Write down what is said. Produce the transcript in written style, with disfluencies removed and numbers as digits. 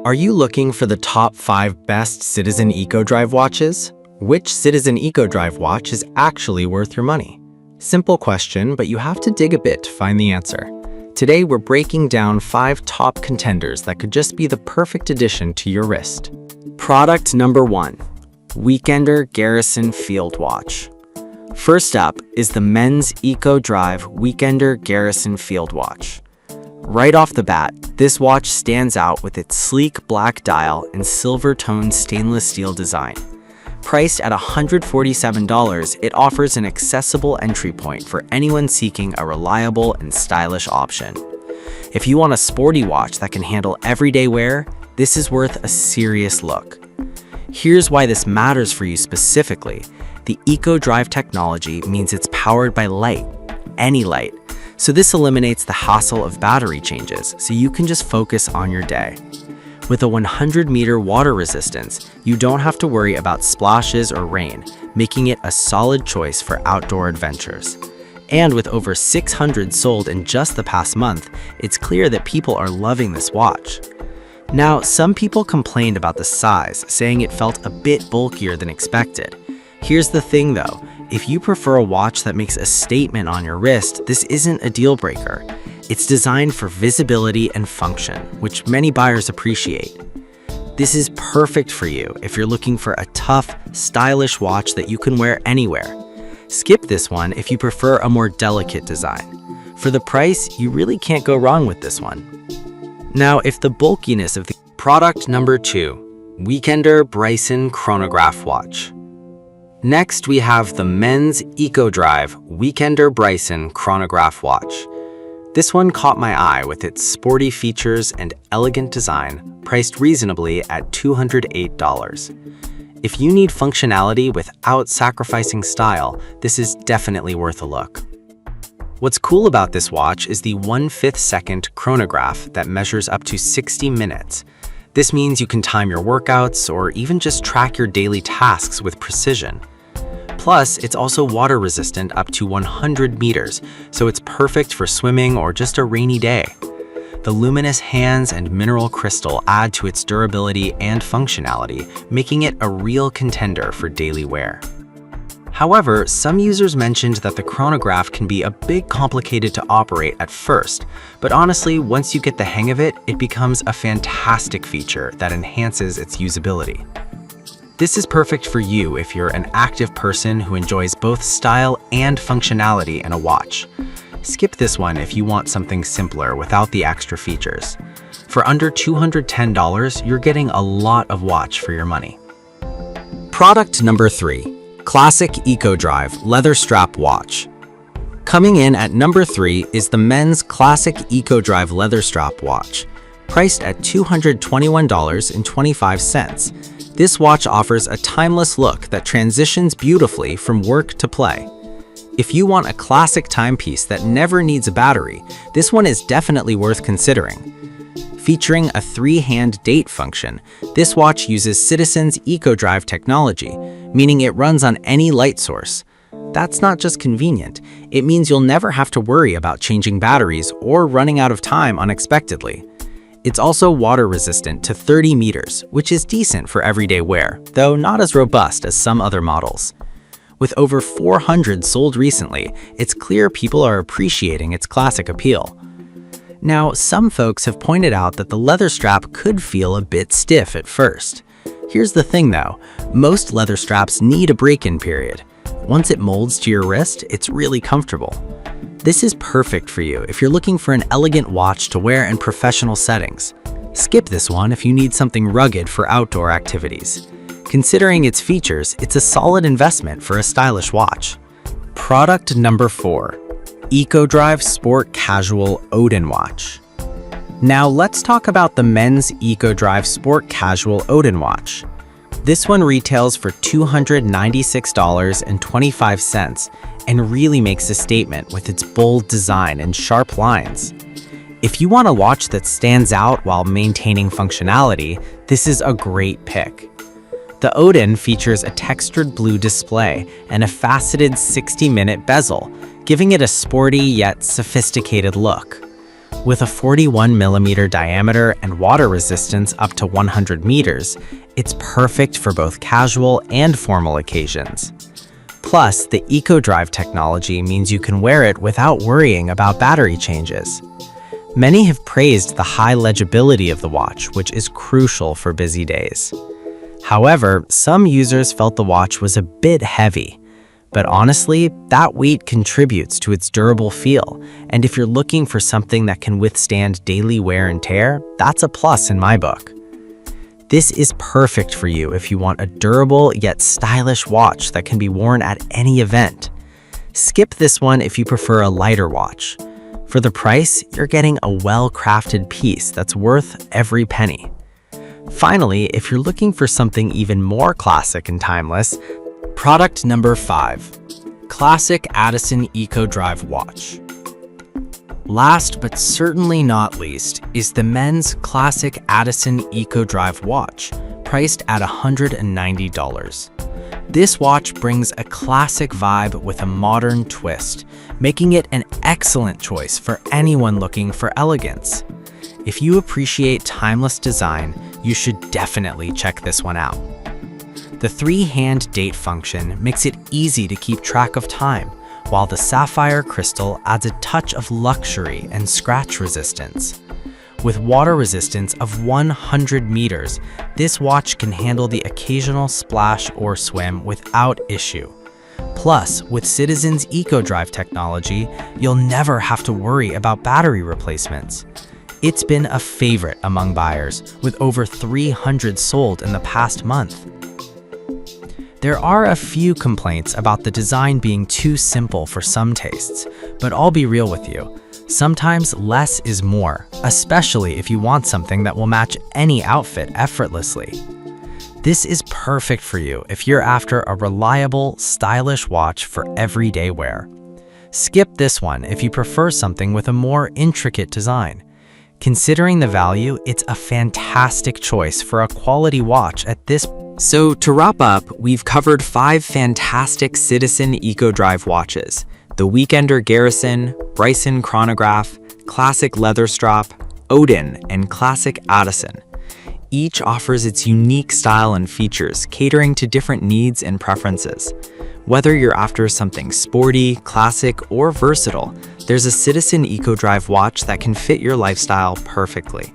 Are you looking for the top 5 best Citizen EcoDrive watches? Which Citizen EcoDrive watch is actually worth your money? Simple question, but you have to dig a bit to find the answer. Today, we're breaking down 5 top contenders that could just be the perfect addition to your wrist. Product number 1, Weekender Garrison Field Watch. First up is the men's EcoDrive Weekender Garrison Field Watch. Right off the bat, this watch stands out with its sleek black dial and silver-toned stainless steel design. Priced at $147, it offers an accessible entry point for anyone seeking a reliable and stylish option. If you want a sporty watch that can handle everyday wear, this is worth a serious look. Here's why this matters for you specifically. The EcoDrive technology means it's powered by light, any light. So this eliminates the hassle of battery changes, so you can just focus on your day. With a 100-meter water resistance, you don't have to worry about splashes or rain, making it a solid choice for outdoor adventures. And with over 600 sold in just the past month, it's clear that people are loving this watch. Now, some people complained about the size, saying it felt a bit bulkier than expected. Here's the thing though, if you prefer a watch that makes a statement on your wrist, this isn't a deal breaker. It's designed for visibility and function, which many buyers appreciate. This is perfect for you if you're looking for a tough, stylish watch that you can wear anywhere. Skip this one if you prefer a more delicate design. For the price, you really can't go wrong with this one. Now, if the bulkiness of the product number 2, Weekender Bryson Chronograph Watch. Next, we have the men's EcoDrive Weekender Bryson Chronograph Watch. This one caught my eye with its sporty features and elegant design, priced reasonably at $208. If you need functionality without sacrificing style, this is definitely worth a look. What's cool about this watch is the 1/5 second chronograph that measures up to 60 minutes. This means you can time your workouts or even just track your daily tasks with precision. Plus, it's also water resistant up to 100 meters, so it's perfect for swimming or just a rainy day. The luminous hands and mineral crystal add to its durability and functionality, making it a real contender for daily wear. However, some users mentioned that the chronograph can be a bit complicated to operate at first, but honestly, once you get the hang of it, it becomes a fantastic feature that enhances its usability. This is perfect for you if you're an active person who enjoys both style and functionality in a watch. Skip this one if you want something simpler without the extra features. For under $210, you're getting a lot of watch for your money. Product number 3. Classic EcoDrive Leather Strap Watch. Coming in at number 3 is the men's Classic EcoDrive Leather Strap Watch, priced at $221.25. This watch offers a timeless look that transitions beautifully from work to play. If you want a classic timepiece that never needs a battery, this one is definitely worth considering. Featuring a 3-hand date function, this watch uses Citizen's EcoDrive technology, meaning it runs on any light source. That's not just convenient, it means you'll never have to worry about changing batteries or running out of time unexpectedly. It's also water resistant to 30 meters, which is decent for everyday wear, though not as robust as some other models. With over 400 sold recently, it's clear people are appreciating its classic appeal. Now, some folks have pointed out that the leather strap could feel a bit stiff at first. Here's the thing though, most leather straps need a break-in period. Once it molds to your wrist, it's really comfortable. This is perfect for you if you're looking for an elegant watch to wear in professional settings. Skip this one if you need something rugged for outdoor activities. Considering its features, it's a solid investment for a stylish watch. Product number 4. EcoDrive Sport Casual Odin Watch. Now let's talk about the men's EcoDrive Sport Casual Odin Watch. This one retails for $296.25 and really makes a statement with its bold design and sharp lines. If you want a watch that stands out while maintaining functionality, this is a great pick. The Odin features a textured blue display and a faceted 60-minute bezel, giving it a sporty yet sophisticated look. With a 41mm diameter and water resistance up to 100 meters, it's perfect for both casual and formal occasions. Plus, the eco-drive technology means you can wear it without worrying about battery changes. Many have praised the high legibility of the watch, which is crucial for busy days. However, some users felt the watch was a bit heavy. But honestly, that weight contributes to its durable feel, and if you're looking for something that can withstand daily wear and tear, that's a plus in my book. This is perfect for you if you want a durable yet stylish watch that can be worn at any event. Skip this one if you prefer a lighter watch. For the price, you're getting a well-crafted piece that's worth every penny. Finally, if you're looking for something even more classic and timeless, product number 5, Classic Addison Eco Drive Watch. Last but certainly not least is the men's Classic Addison Eco Drive Watch, priced at $190. This watch brings a classic vibe with a modern twist, making it an excellent choice for anyone looking for elegance. If you appreciate timeless design, you should definitely check this one out. The 3-hand date function makes it easy to keep track of time, while the sapphire crystal adds a touch of luxury and scratch resistance. With water resistance of 100 meters, this watch can handle the occasional splash or swim without issue. Plus, with Citizen's eco-drive technology, you'll never have to worry about battery replacements. It's been a favorite among buyers, with over 300 sold in the past month. There are a few complaints about the design being too simple for some tastes, but I'll be real with you. Sometimes less is more, especially if you want something that will match any outfit effortlessly. This is perfect for you if you're after a reliable, stylish watch for everyday wear. Skip this one if you prefer something with a more intricate design. Considering the value, it's a fantastic choice for a quality watch at this point. So to wrap up, we've covered 5 fantastic Citizen eco-drive watches: the Weekender Garrison, Bryson Chronograph, Classic Leatherstrap, Odin, and Classic Addison. Each offers its unique style and features, catering to different needs and preferences. Whether you're after something sporty, classic, or versatile, there's a Citizen eco-drive watch that can fit your lifestyle perfectly.